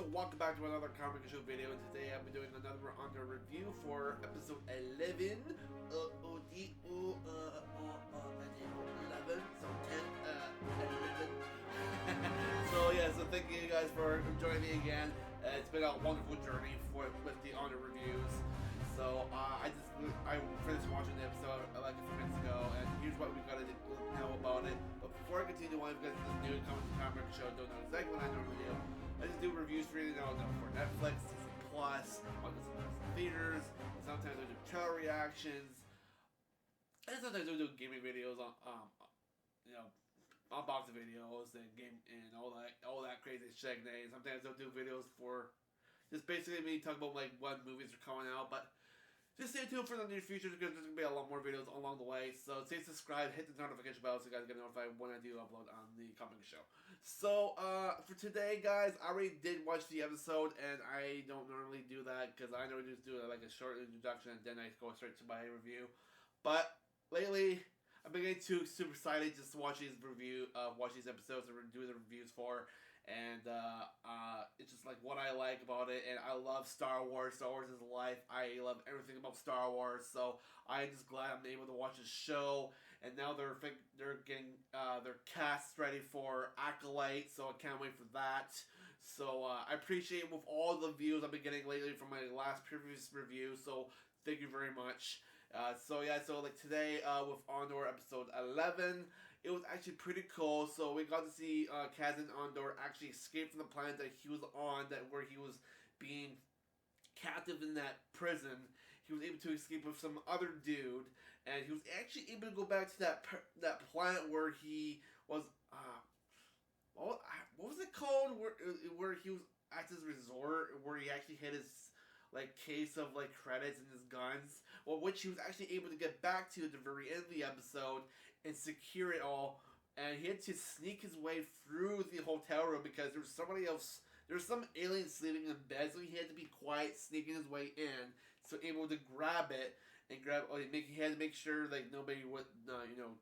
so welcome back to another comic show video, and today I'll be doing another Andor review for episode 11. 11, so 10, 11. So thank you guys for joining me again. It's been a wonderful journey with the Andor reviews. So I finished watching the episode like a few minutes ago, and here's what we gotta know about it. But before I continue, one of you guys is new and coming to the comic show, don't know exactly what I normally do. I just do reviews for you know for Netflix, Disney Plus, on the theaters. Sometimes I do trailer reactions, and sometimes I do gaming videos on unboxing videos and game and all that crazy shit. And sometimes I'll do videos for just basically me talking about like when movies are coming out, but. Just stay tuned for the near future because there's going to be a lot more videos along the way. So stay subscribed, hit the notification bell so you guys get notified when I do upload on the comic show. So for today, guys, I already did watch the episode, and I don't normally do that because I normally just do like a short introduction and then I go straight to my review. But lately, I've been getting too super excited just to watch these episodes that we're doing the reviews for. And it's just like what I like about it, and I love Star Wars. Star Wars is life. I love everything about Star Wars, so I'm just glad I'm able to watch this show. And now they're getting their cast ready for Acolyte, so I can't wait for that. So I appreciate with all the views I've been getting lately from my last previous review. So thank you very much. So like today with Andor episode 11. It was actually pretty cool. So we got to see Kazan Andor actually escape from the planet that he was on, where he was being captive in that prison. He was able to escape with some other dude, and he was actually able to go back to that planet where he was. What was it called? Where he was at his resort, where he actually hit his like case of like credits and his guns, which he was actually able to get back to at the very end of the episode and secure it all. And he had to sneak his way through the hotel room because there was somebody else. There was some alien sleeping in bed, so he had to be quiet, sneaking his way in, so able to grab it and he had to make sure like nobody would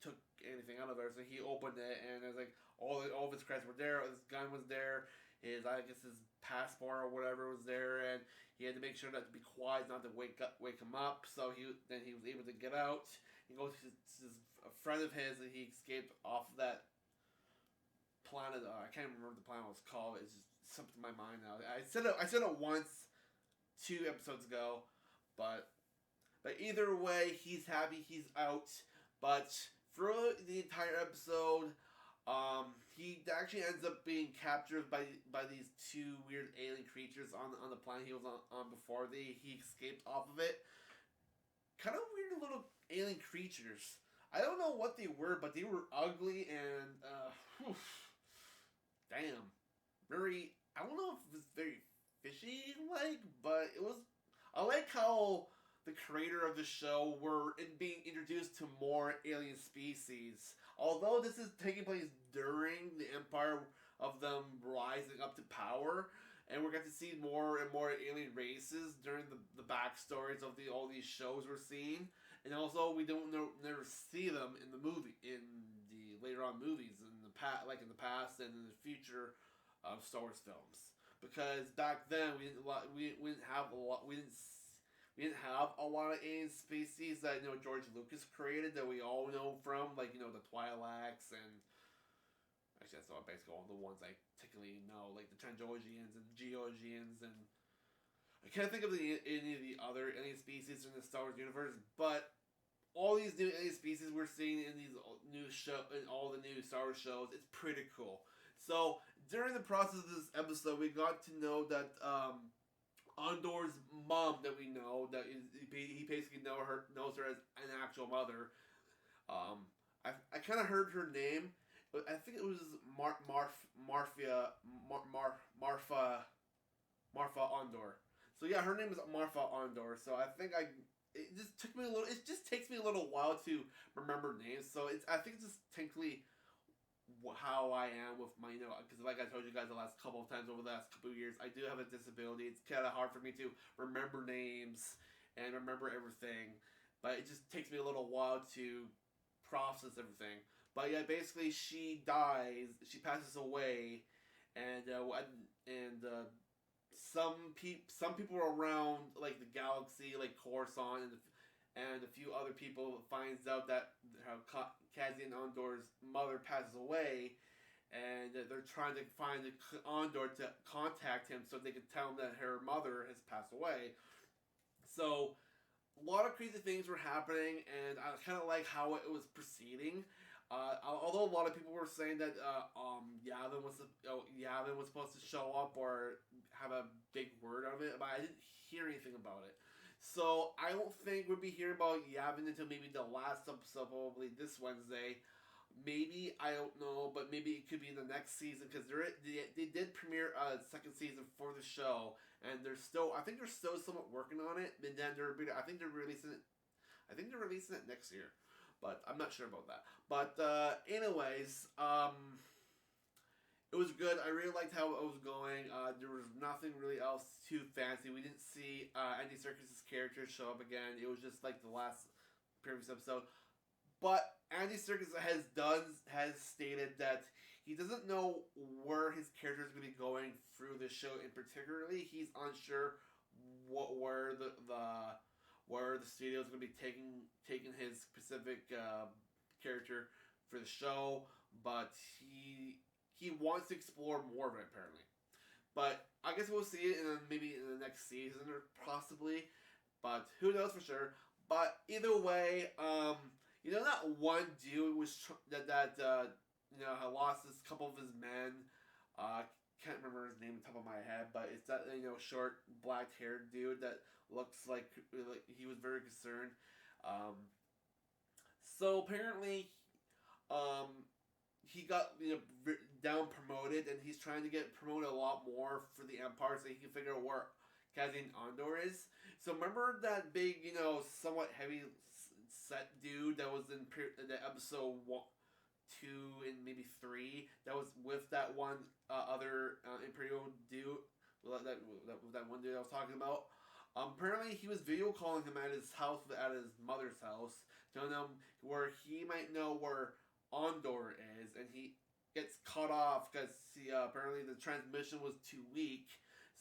took anything out of there. So he opened it, and it was like all of his credits were there. His gun was there. His passport or whatever was there, and he had to make sure not to be quiet, not to wake him up. So he was able to get out. He goes to a friend of his, and he escaped off of that planet. I can't remember what the planet was called. It's just slipped in my mind now. I said it once, 2 episodes ago, but either way, he's happy. He's out. But through the entire episode, he actually ends up being captured by these 2 weird alien creatures on the planet he was on before. He escaped off of it. Kind of weird little alien creatures. I don't know what they were, but they were ugly and damn, very. I don't know if it was very fishy like, but it was. I like how the creator of the show were being introduced to more alien species. Although this is taking place during the Empire of them rising up to power, and we're going to see more and more alien races during the backstories of all these shows we're seeing. And also, we never see them in the later on movies in the past and in the future of Star Wars films. Because back then we didn't have a lot of alien species that George Lucas created that we all know from, like the Twi'leks, and actually that's not basically all the ones I technically know, like the Trandoshians and Georgians, and I can't think of any of the other alien species in the Star Wars universe. But all these new alien species we're seeing in all the new Star Wars shows, it's pretty cool. So during the process of this episode, we got to know that Andor's mom, that we know, that he basically knows her as an actual mother. I kind of heard her name, but I think it was Marfa Andor. So yeah, her name is Marfa Andor. So I think it just takes me a little while to remember names. So I think it's just technically how I am with my, because like I told you guys the last couple of times over the last couple of years, I do have a disability. It's kind of hard for me to remember names and remember everything, but it just takes me a little while to process everything. But yeah, basically she passes away, and some people around like the galaxy, like Coruscant and a few other people finds out that how Cassian Andor's mother passes away, and they're trying to find Andor to contact him so they can tell him that her mother has passed away. So a lot of crazy things were happening, and I kind of like how it was proceeding. Although a lot of people were saying that Yavin was supposed to show up or have a big word on it, but I didn't hear anything about it. So I don't think we'll be hearing about Yavin until maybe the last episode, probably this Wednesday. Maybe, I don't know, but maybe it could be in the next season because they did premiere a second season for the show, and I think they're still somewhat working on it. And then I think they're releasing it. I think they're releasing it next year, but I'm not sure about that. But anyways, it was good. I really liked how it was going. There was nothing really else too fancy. We didn't see Andy Serkis' character show up again. It was just like the last previous episode. But Andy Serkis has stated that he doesn't know where his character is going to be going through the show. In particularly, he's unsure where the studio is going to be taking his specific character for the show. But he wants to explore more of it apparently. But I guess we'll see it maybe in the next season or possibly. But who knows for sure. But either way, you know that one dude that had lost a couple of his men. Can't remember his name on top of my head, but it's that short black haired dude that looks like he was very concerned. So apparently, he got down promoted, and he's trying to get promoted a lot more for the Empire, so he can figure out where Cassian Andor is. So remember that big, somewhat heavy set dude that was in the episode 2 and maybe 3 that was with that one other Imperial dude, that one dude I was talking about. Apparently he was video calling him at his house, at his mother's house, telling him where he might know where Andor is, and he gets cut off because apparently the transmission was too weak.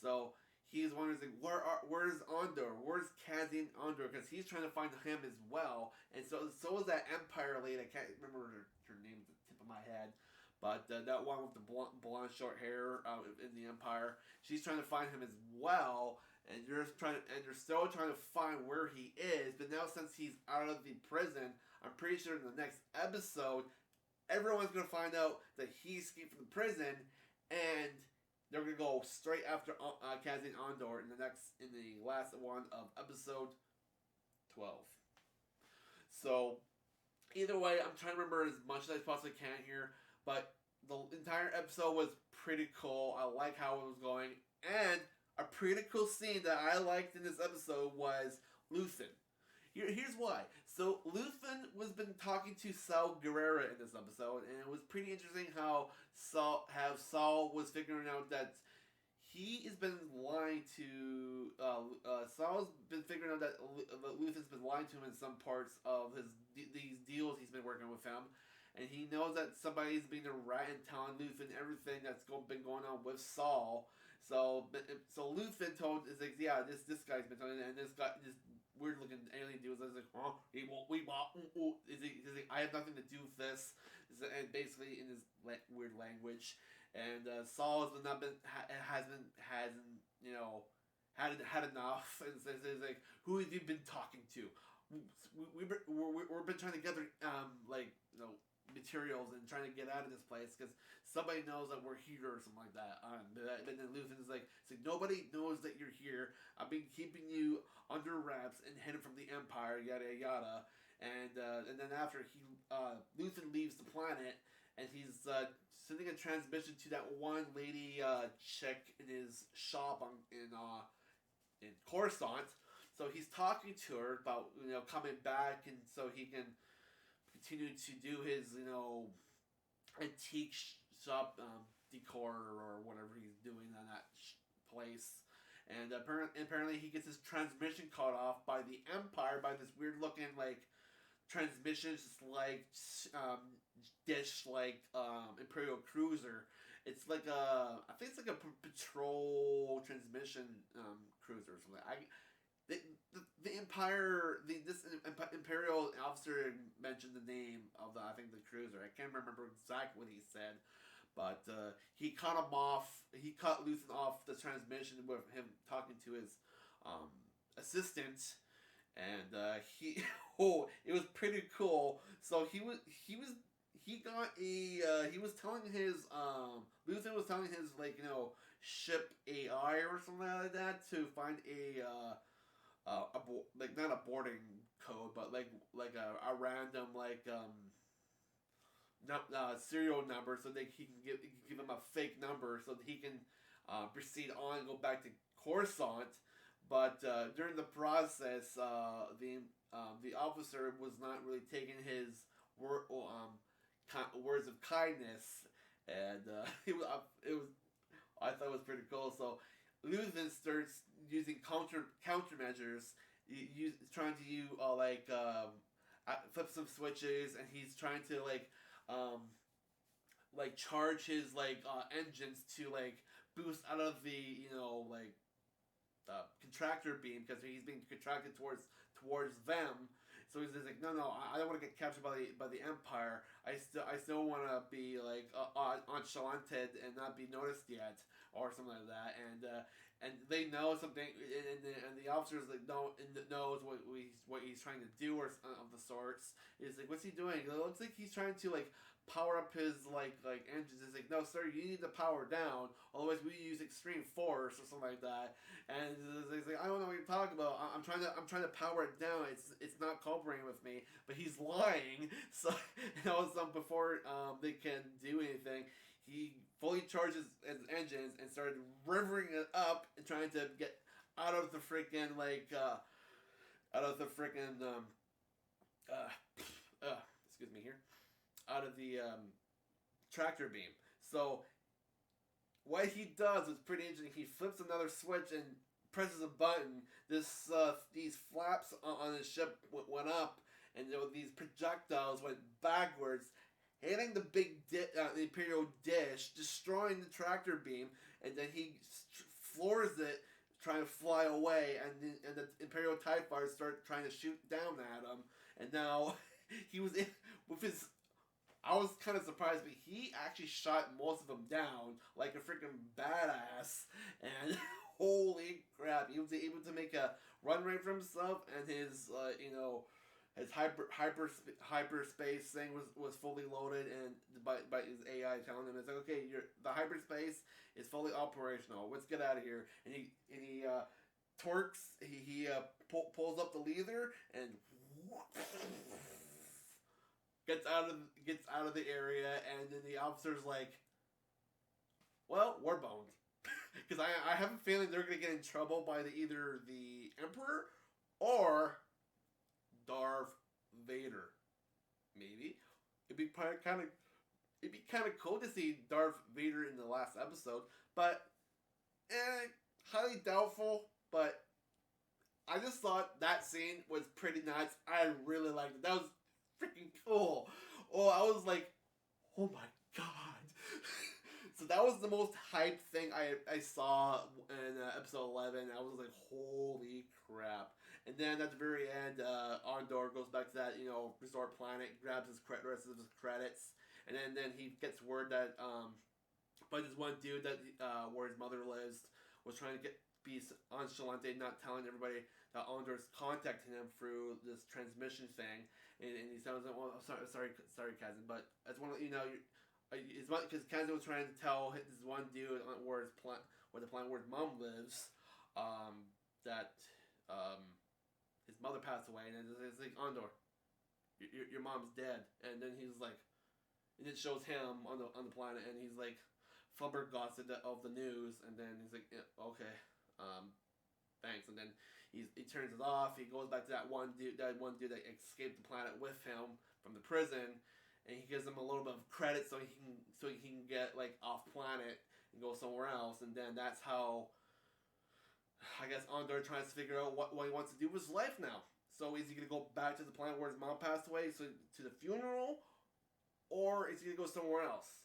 So he's wondering, where's Andor? Where's Cassian Andor? Because he's trying to find him as well. And so is that Empire lady. I can't remember her name at the tip of my head. But that one with the blonde short hair in the Empire. She's trying to find him as well. And they're still trying to find where he is. But now since he's out of the prison, I'm pretty sure in the next episode, everyone's going to find out that he escaped from the prison. And they're gonna go straight after Cassian Andor in the last one of episode 12. So either way, I'm trying to remember as much as I possibly can here, but the entire episode was pretty cool. I like how it was going, and a pretty cool scene that I liked in this episode was Luthen. Here's why. So Luthen was been talking to Saul Guerrero in this episode, and it was pretty interesting how Saul was figuring out that he has been lying to Saul's been figuring out that Luthen's been lying to him in some parts of these deals he's been working with him, and he knows that somebody's being a rat and telling Luthen everything that's been going on with Saul. So Luthen told is like, yeah, this guy's been telling, and this weird looking alien dude was like, oh, he won't, we won't, is he, I have nothing to do with this, and basically in his weird language, and Saul has not been, hasn't had enough, and says like, who have you been talking to? We've been trying to gather materials and trying to get out of this place because somebody knows that we're here or something like that. But then Luthen is like, nobody knows that you're here. I've been keeping you under wraps and hidden from the Empire, yada yada. And then after Luthen leaves the planet, and he's sending a transmission to that one lady chick in his shop in Coruscant. So he's talking to her about coming back, and so he can continue to do his antique shop decor or whatever he's doing on that place. And apparently he gets his transmission cut off by the Empire by this weird looking transmission, just dish Imperial cruiser. It's like I think it's like a patrol transmission cruiser or something. The, the Empire, this Imperial officer mentioned the name of the, I think, the cruiser. I can't remember exactly what he said, but he cut him off. He cut Luthen off the transmission with him talking to his um, assistant, and he it was pretty cool. So he got a he was telling his Luthen was telling his ship AI or something like that to find like not a boarding code, but like a random serial number, so that he can give him a fake number, so that he can proceed on and go back to Coruscant. But during the process, the officer was not really taking his words of kindness, and it was I thought it was pretty cool. So Luthen starts using countermeasures, trying to use flip some switches, and he's trying to charge his engines to boost out of the contractor beam, because he's being contracted towards them. So he's just like, no, I don't want to get captured by the Empire. I still want to be enchanted and not be noticed yet, or something like that. And they know something, and the officers knows what he's trying to do, or of the sorts. Is like, what's he doing? It looks like he's trying to power up his engines. It's like, no, sir, you need to power down, otherwise we use extreme force or something like that. And he's like, I don't know what you're talking about. I'm trying to power it down. It's not cooperating with me. But he's lying. So before they can do anything, he fully charges his engines and started revving it up and trying to get out of the freaking excuse me here, out of the tractor beam. So what he does is pretty interesting. He flips another switch and presses a button. These flaps on his ship went up, and these projectiles went backwards, hitting the the Imperial dish, destroying the tractor beam, and then he floors it, trying to fly away, and the Imperial TIE fighters start trying to shoot down at him, and now he was in with his. I was kind of surprised, but he actually shot most of them down like a freaking badass. And holy crap, he was able to make a run rate for himself, and his his hyperspace thing was fully loaded, and by his AI telling him, it's like, okay, the hyperspace is fully operational. Let's get out of here. And he torques. He pulls up the lever and gets out of the area, and then the officer's like, well, we're boned. Because I have a feeling they're going to get in trouble by either the Emperor or Darth Vader. Maybe. It'd be kind of cool to see Darth Vader in the last episode, but highly doubtful. But I just thought that scene was pretty nuts. I really liked it. That was freaking cool. Oh, I was like, oh my god. So that was the most hype thing I saw in episode 11. I was like, holy crap. And then at the very end, Andor goes back to that, resort planet, grabs his rest of his credits, and then he gets word that, but this one dude that, where his mother lives, was trying to be nonchalant, not telling everybody that Andor's contacting him through this transmission thing, and he sounds like, well, sorry, cousin, but as one, because Kazan was trying to tell this one dude where the planet where his mom lives, that his mother passed away, and it's like, Andor, your mom's dead, and then he's like, and it shows him on the planet, and he's like flabbergasted of the news, and then he's like, yeah, okay, thanks, and then he turns it off. He goes back to that one dude that escaped the planet with him from the prison. And he gives him a little bit of credit so he can get off planet and go somewhere else. And then that's how, I guess, Andor tries to figure out what he wants to do with his life now. So is he gonna go back to the planet where his mom passed away, so to the funeral, or is he gonna go somewhere else?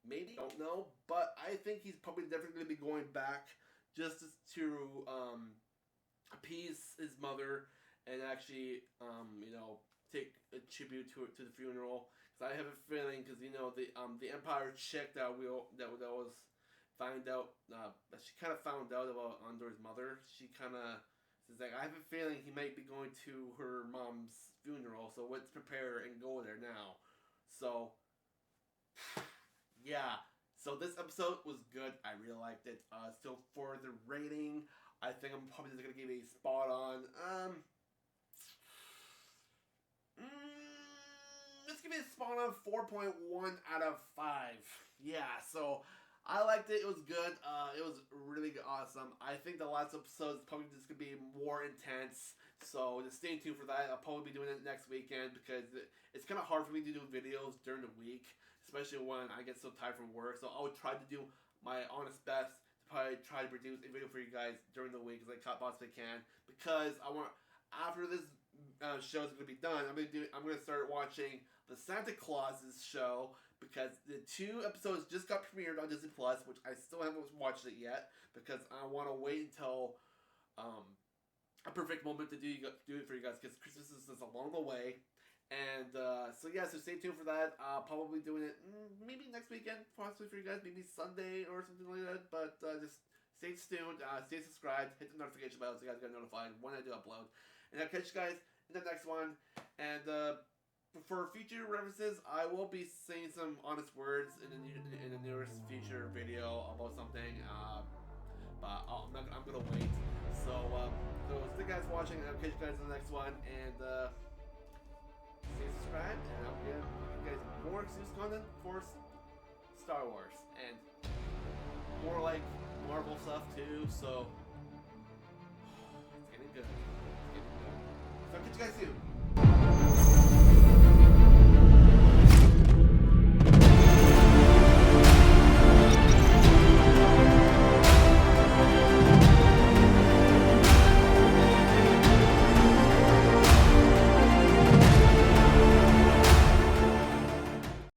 Maybe, don't know. But I think he's probably definitely gonna be going back just to appease his mother and actually take a tribute to the funeral. Because I have a feeling, because the Empire chick that was find out that she kind of found out about Andor's mother. She kind of says like, I have a feeling he might be going to her mom's funeral, so let's prepare and go there now. So yeah. So this episode was good. I really liked it. So for the rating, I think I'm probably just gonna give a spot on. Let's give it a spot on 4.1 out of 5. Yeah. So I liked it. It was good. It was really awesome. I think the last episode is probably just gonna be more intense. So just stay tuned for that. I'll probably be doing it next weekend because it's kind of hard for me to do videos during the week, especially when I get so tired from work. So I would try to do my honest best to probably try to produce a video for you guys during the week as I possibly can, because I want, after this show is going to be done, I'm going to start watching the Santa Claus's show, because the 2 episodes just got premiered on Disney Plus, which I still haven't watched it yet because I want to wait until a perfect moment to do it for you guys, because Christmas is just along the way. And so yeah, so stay tuned for that. Probably doing it maybe next weekend, possibly for you guys, maybe Sunday or something like that. But just stay tuned, stay subscribed, hit the notification bell so you guys get notified when I do upload. And I'll catch you guys in the next one. And for future references, I will be saying some honest words in the nearest future video about something. But I'm gonna wait. So thank you guys for watching, and I'll catch you guys in the next one. And stay subscribed, and I'll give you guys more exclusive content for Star Wars and more like Marvel stuff too. So it's getting good. So I'll catch you guys soon.